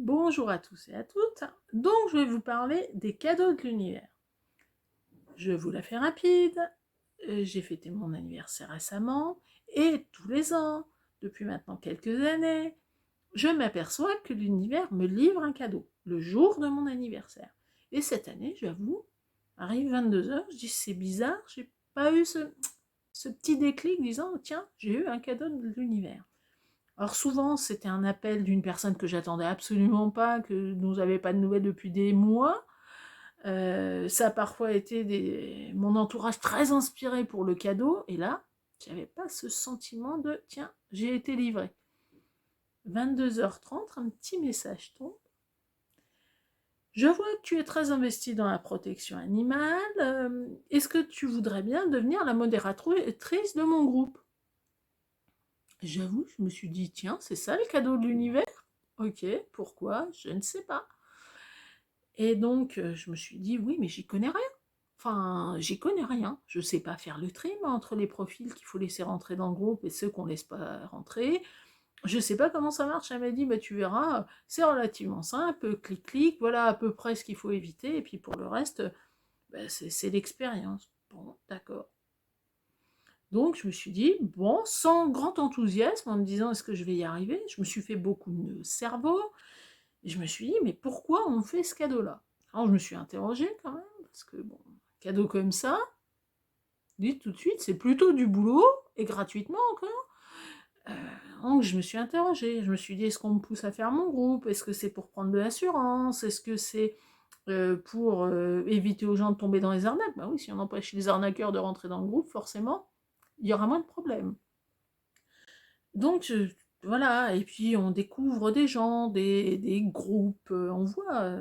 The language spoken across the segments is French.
Bonjour à tous et à toutes. Donc, je vais vous parler des cadeaux de l'univers. Je vous la fais rapide. J'ai fêté mon anniversaire récemment et tous les ans, depuis maintenant quelques années, je m'aperçois que l'univers me livre un cadeau le jour de mon anniversaire. Et cette année, j'avoue, arrive 22h, je dis c'est bizarre, j'ai pas eu ce petit déclic disant tiens, j'ai eu un cadeau de l'univers. Alors souvent, c'était un appel d'une personne que j'attendais absolument pas, que nous n'avait pas de nouvelles depuis des mois. Ça a parfois été mon entourage très inspiré pour le cadeau, et là, j'avais pas ce sentiment de tiens, j'ai été livré. 22h30, un petit message tombe. Je vois que tu es très investi dans la protection animale. Est-ce que tu voudrais bien devenir la modératrice de mon groupe? J'avoue, je me suis dit, tiens, c'est ça le cadeau de l'univers? Ok, pourquoi? Je ne sais pas. Et donc, je me suis dit, oui, mais j'y connais rien. Enfin, j'y connais rien. Je ne sais pas faire le tri entre les profils qu'il faut laisser rentrer dans le groupe et ceux qu'on ne laisse pas rentrer. Je ne sais pas comment ça marche. Elle m'a dit, bah, tu verras, c'est relativement simple, clic-clic, voilà à peu près ce qu'il faut éviter. Et puis pour le reste, bah, c'est l'expérience. Bon, d'accord. Donc je me suis dit, bon, sans grand enthousiasme, en me disant, est-ce que je vais y arriver? Je me suis fait beaucoup de cerveau. Et je me suis dit, mais pourquoi on fait ce cadeau-là? Alors je me suis interrogée quand même, parce que bon, un cadeau comme ça, dites tout de suite, c'est plutôt du boulot, et gratuitement encore. Euh, donc je me suis interrogée, je me suis dit, est-ce qu'on me pousse à faire mon groupe? Est-ce que c'est pour prendre de l'assurance? Est-ce que c'est pour éviter aux gens de tomber dans les arnaques? Ben oui, si on empêche les arnaqueurs de rentrer dans le groupe, forcément, il y aura moins de problèmes. Donc voilà, et puis on découvre des gens, des groupes, on voit,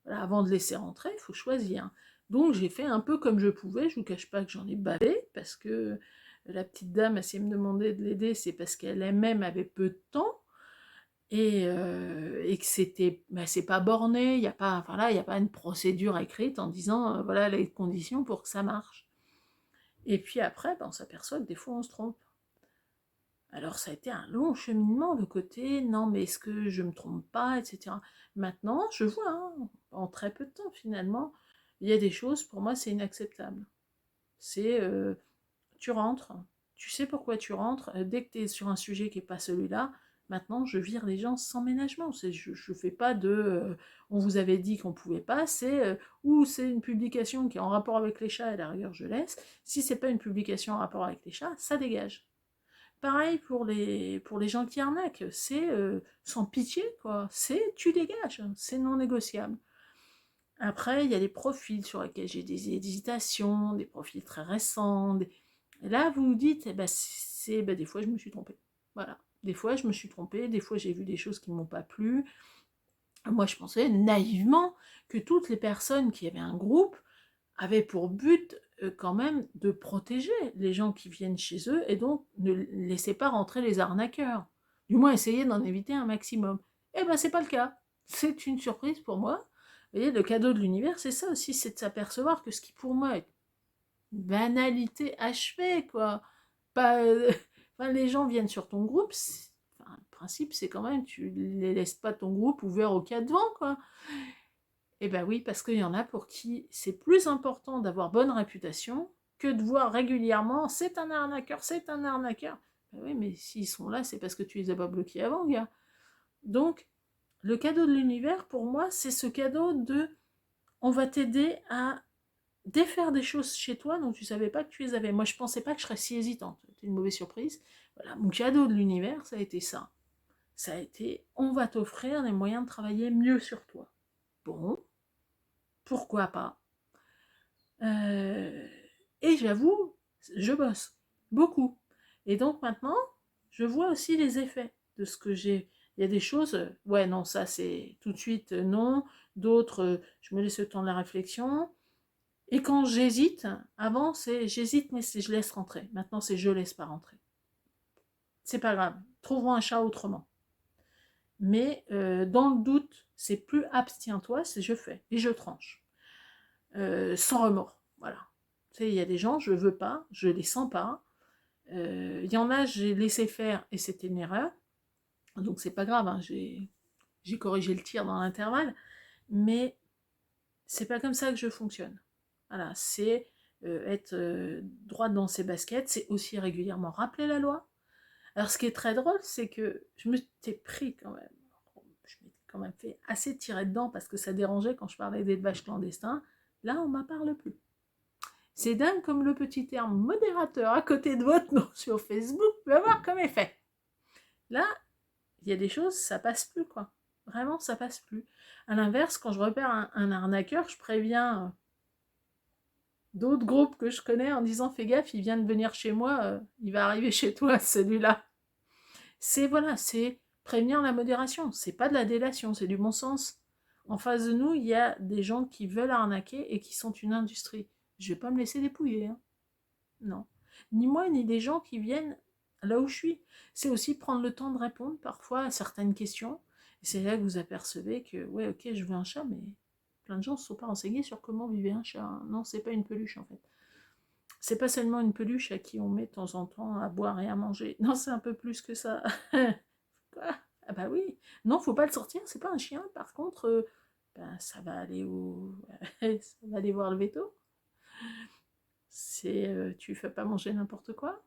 voilà, avant de laisser rentrer, il faut choisir. Donc j'ai fait un peu comme je pouvais, je vous cache pas que j'en ai bavé, parce que la petite dame, si elle me demandait de l'aider, c'est parce qu'elle elle-même avait peu de temps, et que c'était, bah, c'est pas borné, il n'y a pas, voilà, il y a pas une procédure écrite en disant, voilà les conditions pour que ça marche. Et puis après, bah, on s'aperçoit que des fois on se trompe. Alors ça a été un long cheminement, le côté non mais est-ce que je me trompe pas, etc. Maintenant, je vois, hein, en très peu de temps finalement, il y a des choses, pour moi c'est inacceptable. C'est tu rentres, tu sais pourquoi tu rentres, dès que tu es sur un sujet qui n'est pas celui-là, maintenant je vire les gens sans ménagement. Je fais pas de on vous avait dit qu'on pouvait pas, c'est ou c'est une publication qui est en rapport avec les chats, et à la rigueur je laisse. Si c'est pas une publication en rapport avec les chats, ça dégage. Pareil pour les gens qui arnaquent, c'est sans pitié, quoi. C'est tu dégages, c'est non négociable. Après, il y a des profils sur lesquels j'ai des hésitations, des profils très récents. Et là, vous vous dites, eh ben, des fois, je me suis trompée. Voilà. Des fois, je me suis trompée, des fois, j'ai vu des choses qui ne m'ont pas plu. Moi, je pensais naïvement que toutes les personnes qui avaient un groupe avaient pour but quand même de protéger les gens qui viennent chez eux et donc ne laissez pas rentrer les arnaqueurs. Du moins, essayez d'en éviter un maximum. Eh ben, c'est pas le cas. C'est une surprise pour moi. Vous voyez, le cadeau de l'univers, c'est ça aussi, c'est de s'apercevoir que ce qui pour moi est une banalité achevée, quoi. Pas, enfin, les gens viennent sur ton groupe, enfin, le principe, c'est quand même, tu les laisses pas ton groupe ouvert au cas de vent, quoi. Eh ben oui, parce qu'il y en a pour qui c'est plus important d'avoir bonne réputation que de voir régulièrement c'est un arnaqueur, c'est un arnaqueur. Ben oui, mais s'ils sont là, c'est parce que tu les as pas bloqués avant, gars. Donc, le cadeau de l'univers, pour moi, c'est ce cadeau de on va t'aider à défaire des choses chez toi dont tu savais pas que tu les avais. Moi, je pensais pas que je serais si hésitante. C'était une mauvaise surprise. Voilà, mon cadeau de l'univers, ça a été ça. Ça a été on va t'offrir les moyens de travailler mieux sur toi. Bon, pourquoi pas? Euh, et j'avoue, je bosse beaucoup. Et donc maintenant, je vois aussi les effets de ce que j'ai. Il y a des choses, ouais, non, ça c'est tout de suite non. D'autres, je me laisse le temps de la réflexion. Et quand j'hésite, avant c'est j'hésite, mais je laisse rentrer. Maintenant c'est je laisse pas rentrer. C'est pas grave, trouverons un chat autrement. Mais dans le doute, c'est plus abstiens-toi, c'est je fais et je tranche. Sans remords, voilà. Tu sais, il y a des gens, je veux pas, je les sens pas. Il y en a, j'ai laissé faire et c'était une erreur. Donc c'est pas grave, hein, J'ai corrigé le tir dans l'intervalle, mais c'est pas comme ça que je fonctionne. Voilà, c'est être droite dans ses baskets, c'est aussi régulièrement rappeler la loi. Alors ce qui est très drôle, c'est que je me t'ai pris quand même, je m'étais quand même fait assez tirer dedans parce que ça dérangeait quand je parlais d'élevage clandestin. Là, on m'en parle plus. C'est dingue comme le petit terme modérateur à côté de votre nom sur Facebook peut avoir comme effet. Là, il y a des choses, ça passe plus, quoi. Vraiment, ça passe plus. À l'inverse, quand je repère un arnaqueur, je préviens d'autres groupes que je connais en disant fais gaffe, il vient de venir chez moi, il va arriver chez toi, celui-là. C'est voilà, c'est prévenir la modération. C'est pas de la délation, c'est du bon sens. En face de nous, il y a des gens qui veulent arnaquer et qui sont une industrie. Je vais pas me laisser dépouiller, hein. Non. Ni moi, ni des gens qui viennent là où je suis. C'est aussi prendre le temps de répondre parfois à certaines questions. Et c'est là que vous apercevez que, ouais, ok, je veux un chat, mais plein de gens ne se sont pas renseignés sur comment vivait un chat. Non, c'est pas une peluche en fait. C'est pas seulement une peluche à qui on met de temps en temps à boire et à manger. Non, c'est un peu plus que ça. Quoi? Ah bah oui. Non, faut pas le sortir, c'est pas un chien. Par contre, ben, ça va aller ça va aller voir le veto. C'est tu fais pas manger n'importe quoi.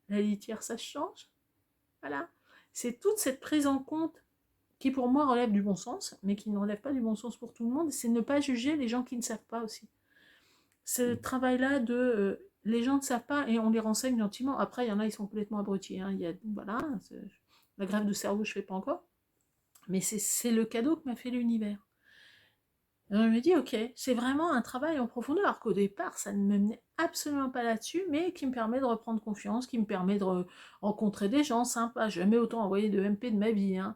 La litière, ça se change. Voilà. C'est toute cette prise en compte qui pour moi relève du bon sens, mais qui ne relève pas du bon sens pour tout le monde. C'est ne pas juger les gens qui ne savent pas aussi. Ce travail-là de les gens ne savent pas et on les renseigne gentiment. Après, il y en a, ils sont complètement abrutis. Hein. Il y a, voilà, la grève de cerveau, je ne fais pas encore. Mais c'est le cadeau que m'a fait l'univers. Alors, je me dis, ok, c'est vraiment un travail en profondeur, alors qu'au départ, ça ne me menait absolument pas là-dessus, mais qui me permet de reprendre confiance, qui me permet de rencontrer des gens sympas. Je n'ai jamais autant envoyé de MP de ma vie. Hein.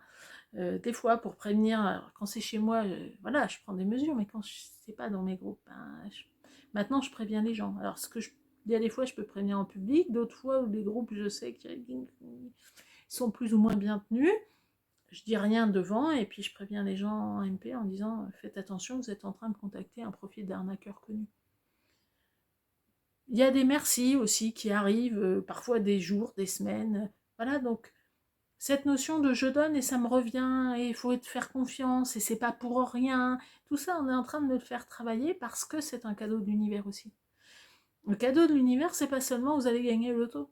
Des fois, pour prévenir, alors, quand c'est chez moi, voilà, je prends des mesures, mais quand c'est pas dans mes groupes, ben, maintenant, je préviens les gens. Alors, il y a des fois, je peux prévenir en public, d'autres fois, où des groupes, je sais qu'ils sont plus ou moins bien tenus. Je dis rien devant et puis je préviens les gens en MP en disant faites attention, vous êtes en train de contacter un profil d'arnaqueur connu. Il y a des merci aussi qui arrivent, parfois des jours, des semaines. Voilà, donc cette notion de je donne et ça me revient et il faut te faire confiance et c'est pas pour rien. Tout ça, on est en train de le faire travailler parce que c'est un cadeau de l'univers aussi. Le cadeau de l'univers, c'est pas seulement vous allez gagner le loto.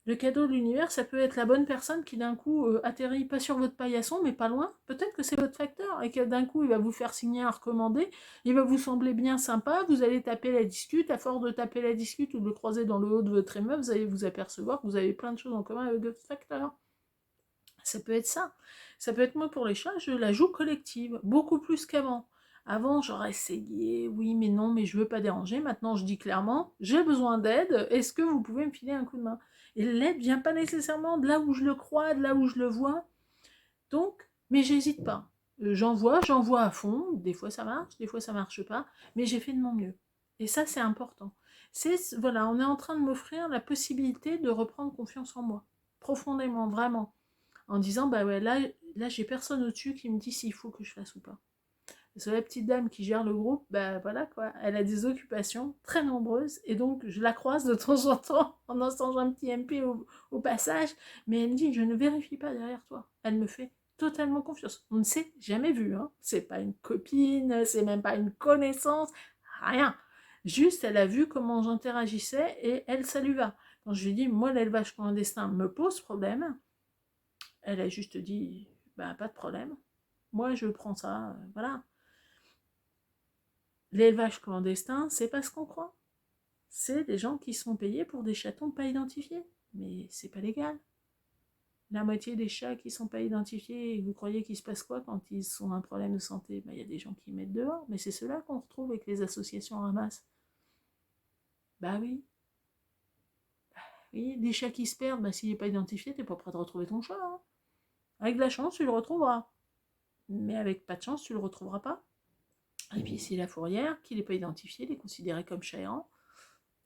Le cadeau de l'univers, ça peut être la bonne personne qui d'un coup atterrit pas sur votre paillasson, mais pas loin. Peut-être que c'est votre facteur et que d'un coup il va vous faire signer un recommandé, il va vous sembler bien sympa, vous allez taper la discute, à force de taper la discute ou de le croiser dans le haut de votre immeuble, vous allez vous apercevoir que vous avez plein de choses en commun avec votre facteur. Ça peut être ça. Ça peut être moi pour les chats, je la joue collective, beaucoup plus qu'avant. Avant, j'aurais essayé, oui, mais non, mais je veux pas déranger. Maintenant, je dis clairement, j'ai besoin d'aide, est-ce que vous pouvez me filer un coup de main? Et l'aide vient pas nécessairement de là où je le crois, de là où je le vois. Donc, mais j'hésite pas. J'envoie à fond. Des fois ça marche, des fois ça marche pas, mais j'ai fait de mon mieux. Et ça, c'est important. Voilà, on est en train de m'offrir la possibilité de reprendre confiance en moi, profondément, vraiment, en disant bah ouais, là j'ai personne au-dessus qui me dit s'il faut que je fasse ou pas. Parce que la petite dame qui gère le groupe, bah voilà quoi, elle a des occupations très nombreuses et donc je la croise de temps en temps en ensemble un petit MP au passage, mais elle me dit je ne vérifie pas derrière toi. Elle me fait totalement confiance. On ne s'est jamais vu, hein. C'est pas une copine, c'est même pas une connaissance, rien. Juste, elle a vu comment j'interagissais et elle, ça lui va. Quand je lui dis, moi, l'élevage clandestin me pose problème, elle a juste dit, bah pas de problème. Moi, je prends ça, voilà. L'élevage clandestin, c'est pas ce qu'on croit. C'est des gens qui sont payés pour des chatons pas identifiés. Mais c'est pas légal. La moitié des chats qui sont pas identifiés, et vous croyez qu'il se passe quoi quand ils ont un problème de santé? Il y a des gens qui mettent dehors, mais c'est ceux-là qu'on retrouve avec les associations ramasse. Bah oui. Oui, des chats qui se perdent, s'il n'est pas identifié, t'es pas prêt de retrouver ton chat. Hein. Avec de la chance, tu le retrouveras. Mais avec pas de chance, tu le retrouveras pas. Et puis si la fourrière, qui n'est pas identifiée, elle est considérée comme chat errant.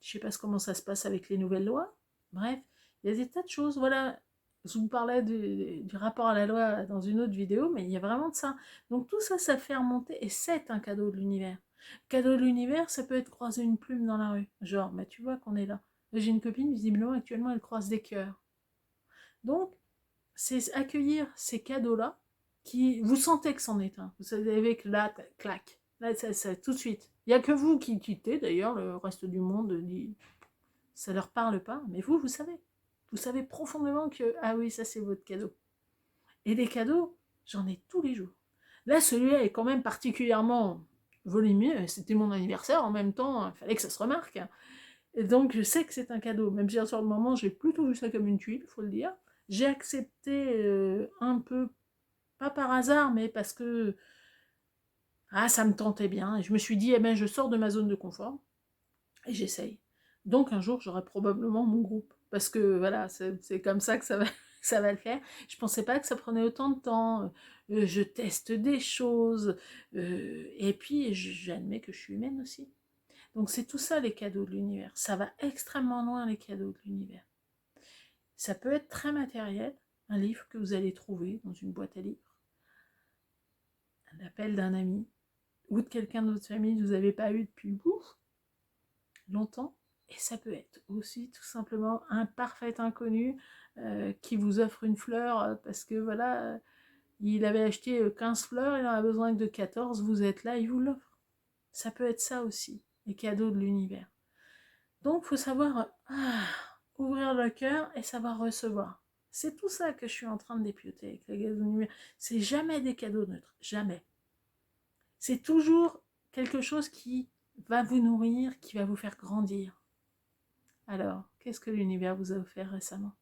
Je sais pas comment ça se passe avec les nouvelles lois. Bref, il y a des tas de choses. Voilà, je vous parlais du rapport à la loi dans une autre vidéo, mais il y a vraiment de ça. Donc tout ça, ça fait remonter, et c'est un cadeau de l'univers. Cadeau de l'univers, ça peut être croiser une plume dans la rue. Genre, bah tu vois qu'on est là. J'ai une copine, visiblement, actuellement, elle croise des cœurs. Donc, c'est accueillir ces cadeaux-là vous sentez que c'en est un. Vous savez que là, clac, là, ça, tout de suite. Il n'y a que vous qui quittez, d'ailleurs, le reste du monde dit, ça leur parle pas, mais vous savez. Vous savez profondément que, ah oui, ça c'est votre cadeau. Et des cadeaux, j'en ai tous les jours. Là, celui-là est quand même particulièrement volumineux. C'était mon anniversaire en même temps, il fallait que ça se remarque. Et donc, je sais que c'est un cadeau. Même si sur le moment, j'ai plutôt vu ça comme une tuile, il faut le dire. J'ai accepté un peu, pas par hasard, mais parce que ça me tentait bien. Et je me suis dit, eh ben, je sors de ma zone de confort et j'essaye. Donc, un jour, j'aurai probablement mon groupe. Parce que voilà, c'est comme ça que ça va, ça va le faire. Je pensais pas que ça prenait autant de temps. Je teste des choses. Et puis, j'admets que je suis humaine aussi. Donc c'est tout ça les cadeaux de l'univers. Ça va extrêmement loin les cadeaux de l'univers. Ça peut être très matériel, un livre que vous allez trouver dans une boîte à livres, un appel d'un ami, ou de quelqu'un de votre famille que vous n'avez pas eu depuis longtemps. Et ça peut être aussi tout simplement un parfait inconnu qui vous offre une fleur parce que voilà, il avait acheté 15 fleurs, il en a besoin que de 14, vous êtes là, il vous l'offre. Ça peut être ça aussi, les cadeaux de l'univers. Donc, il faut savoir ouvrir le cœur et savoir recevoir. C'est tout ça que je suis en train de dépioter avec les cadeaux de l'univers. C'est jamais des cadeaux neutres, jamais. C'est toujours quelque chose qui va vous nourrir, qui va vous faire grandir. Alors, qu'est-ce que l'univers vous a offert récemment ?